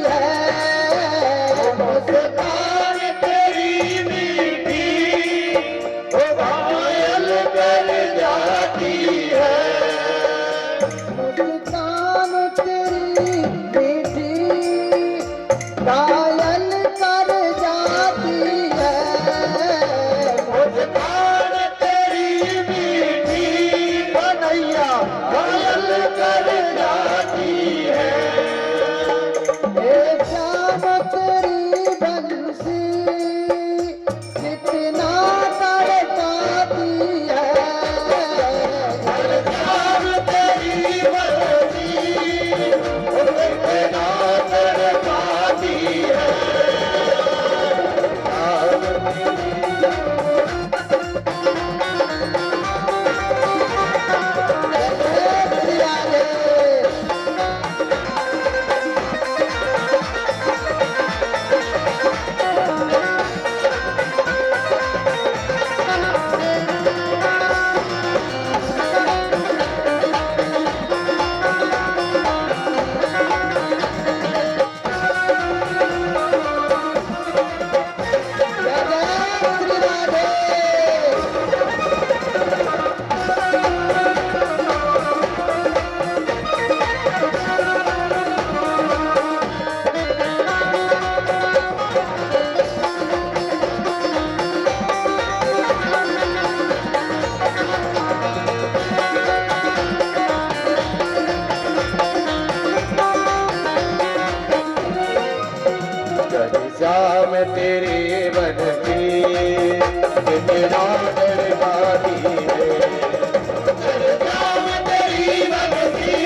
है, मुस्कान तेरी मीठी वो घायल कर जाती है। मुस्कान तेरी मीठी घायल कर जाती है, मुस्कान तेरी मीठी कन्हैया घायल कर जाती है। हे श्याम तेरी बंसी कितना तड़पाती है, शाम तेरी बंसी कितना तड़पाती है। श्याम तेरे बंसी कितना तड़पाती है। श्याम तेरी बंसी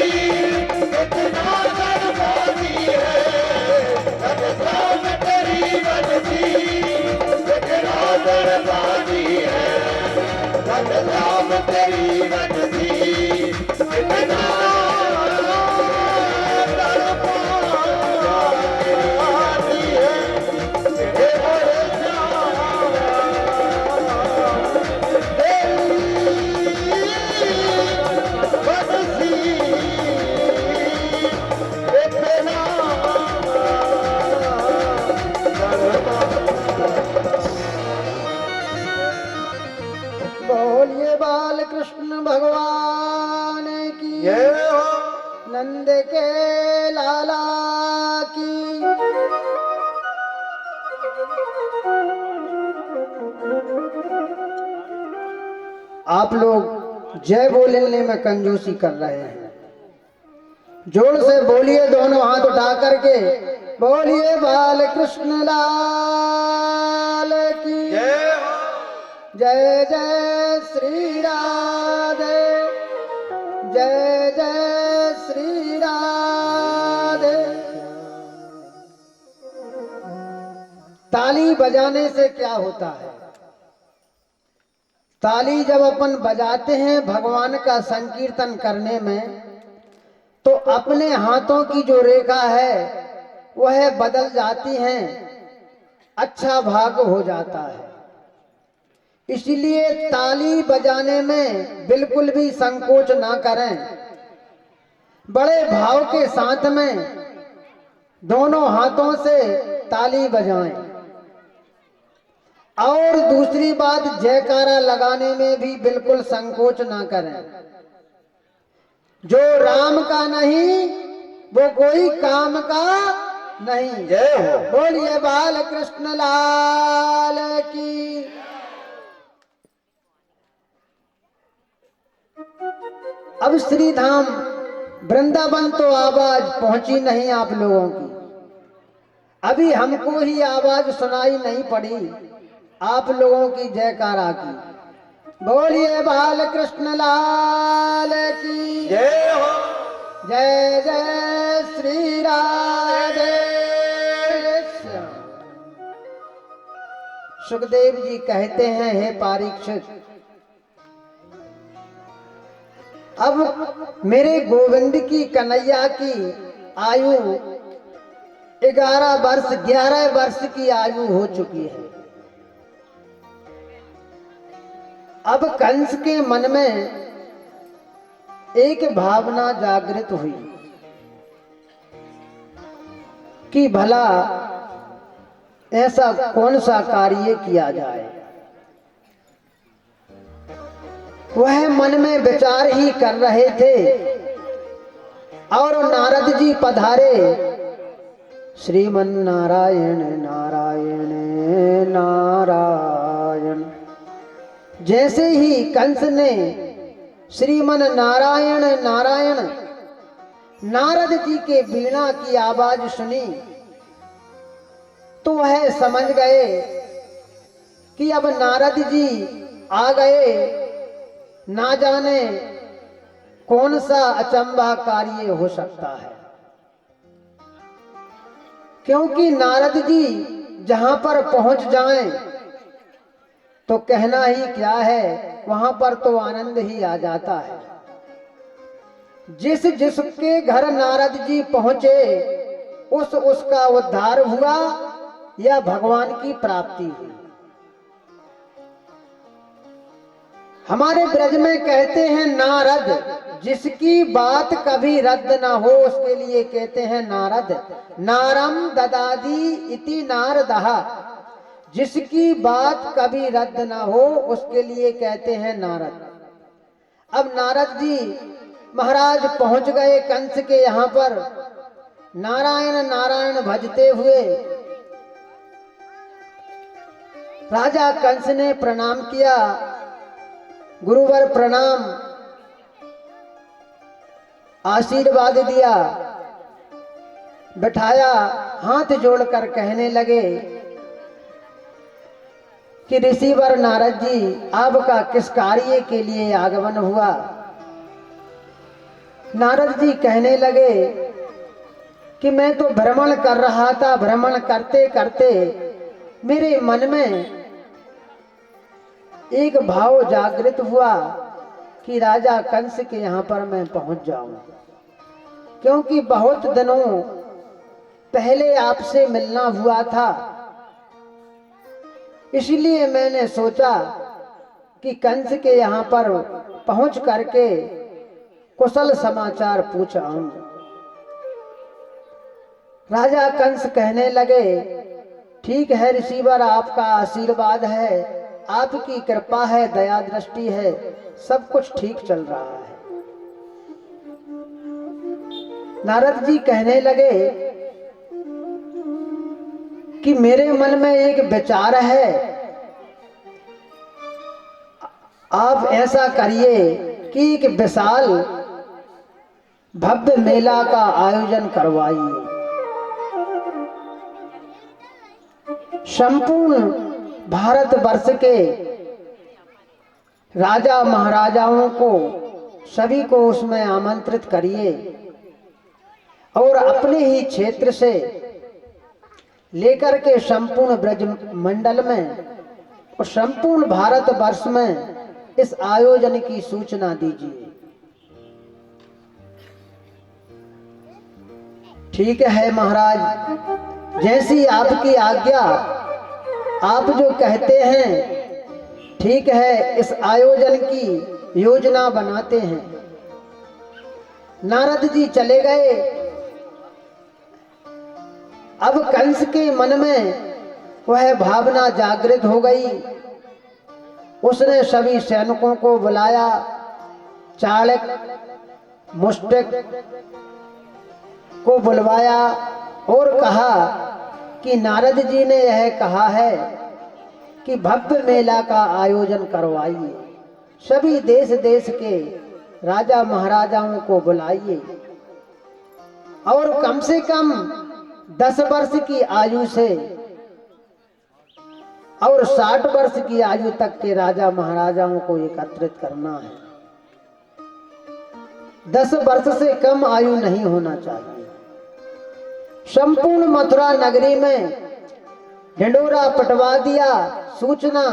कितना तड़पाती है। श्याम तेरी बंसी कितना तड़पाती है। श्याम तेरी बंसी कितना बोलिए बाल कृष्ण भगवान की, नंद के लाला की। आप लोग जय बोलने में कंजूसी कर रहे हैं। जोर से बोलिए, दोनों हाथ उठा करके बोलिए बाल कृष्ण लाल की जय जय श्री राधे, जय जय श्री राधे। ताली बजाने से क्या होता है? ताली जब अपन बजाते हैं भगवान का संकीर्तन करने में, तो अपने हाथों की जो रेखा है वह बदल जाती है, अच्छा भाग हो जाता है। इसलिए ताली बजाने में बिल्कुल भी संकोच ना करें, बड़े भाव के साथ में दोनों हाथों से ताली बजाएं। और दूसरी बात, जयकारा लगाने में भी बिल्कुल संकोच ना करें। जो राम का नहीं वो कोई काम का नहीं। जय हो। बोलिए बाल कृष्ण लाल की। अब श्री धाम वृंदावन तो आवाज पहुंची नहीं आप लोगों की, अभी हमको ही आवाज सुनाई नहीं पड़ी आप लोगों की जयकारा की। बोलिए बाल कृष्ण लाल की जय हो। जय जय श्री राधे। सुखदेव जी कहते हैं, हे परीक्षित, अब मेरे गोविंद की कन्हैया की आयु 11 वर्ष की आयु हो चुकी है। अब कंस के मन में एक भावना जागृत हुई। कि भला ऐसा कौन सा कार्य किया जाए। वह मन में विचार ही कर रहे थे और नारद जी पधारे। श्रीमन नारायण नारायण नारायण। जैसे ही कंस ने श्रीमन नारायण नारायण नारद जी के वीणा की आवाज सुनी तो वह समझ गए कि अब नारद जी आ गए, ना जाने कौन सा अचंभा कार्य हो सकता है। क्योंकि नारद जी जहां पर पहुंच जाएं तो कहना ही क्या है, वहां पर तो आनंद ही आ जाता है। जिसके घर नारद जी पहुंचे उसका उद्धार हुआ या भगवान की प्राप्ति हुई। हमारे ब्रज में कहते हैं नारद, जिसकी बात कभी रद्द ना हो उसके लिए कहते हैं नारद। नारम ददादी इति नारदः। जिसकी बात कभी रद्द ना हो उसके लिए कहते हैं नारद। अब नारद जी महाराज पहुंच गए कंस के यहाँ पर, नारायण नारायण भजते हुए। राजा कंस ने प्रणाम किया, गुरुवर प्रणाम, आशीर्वाद दिया, बैठाया, हाथ जोड़कर कहने लगे कि ऋषिवर नारद जी, आपका किस कार्य के लिए आगमन हुआ। नारद जी कहने लगे कि मैं तो भ्रमण कर रहा था, भ्रमण करते करते मेरे मन में एक भाव जागृत हुआ कि राजा कंस के यहाँ पर मैं पहुंच जाऊं, क्योंकि बहुत दिनों पहले आपसे मिलना हुआ था। इसलिए मैंने सोचा कि कंस के यहाँ पर पहुंच करके कुशल समाचार पूछ आऊं। राजा कंस कहने लगे, ठीक है ऋषिवर, आपका आशीर्वाद है, आपकी कृपा है, दया दृष्टि है, सब कुछ ठीक चल रहा है। नारद जी कहने लगे कि मेरे मन में एक विचार है, आप ऐसा करिए कि एक विशाल भव्य मेला का आयोजन करवाइए। संपूर्ण भारतवर्ष के राजा महाराजाओं को, सभी को उसमें आमंत्रित करिए और अपने ही क्षेत्र से लेकर के संपूर्ण ब्रज मंडल में और संपूर्ण भारतवर्ष में इस आयोजन की सूचना दीजिए। ठीक है महाराज, जैसी आपकी आज्ञा, आप जो कहते हैं ठीक है, इस आयोजन की योजना बनाते हैं। नारद जी चले गए। अब कंस के मन में वह भावना जागृत हो गई। उसने सभी सैनिकों को बुलाया, चाणक्य, मुष्टिक को बुलवाया और कहा कि नारद जी ने यह कहा है कि भव्य मेला का आयोजन करवाइए, सभी देश देश के राजा महाराजाओं को बुलाइए और कम से कम 10 वर्ष की आयु से और 60 वर्ष की आयु तक के राजा महाराजाओं को एकत्रित करना है। 10 वर्ष से कम आयु नहीं होना चाहिए। संपूर्ण मथुरा नगरी में ढिंडोरा पटवा दिया, सूचना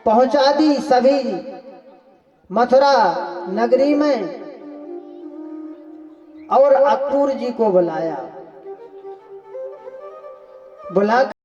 पहुंचा दी सभी मथुरा नगरी में और अक्रूर जी को बुलाया। बुला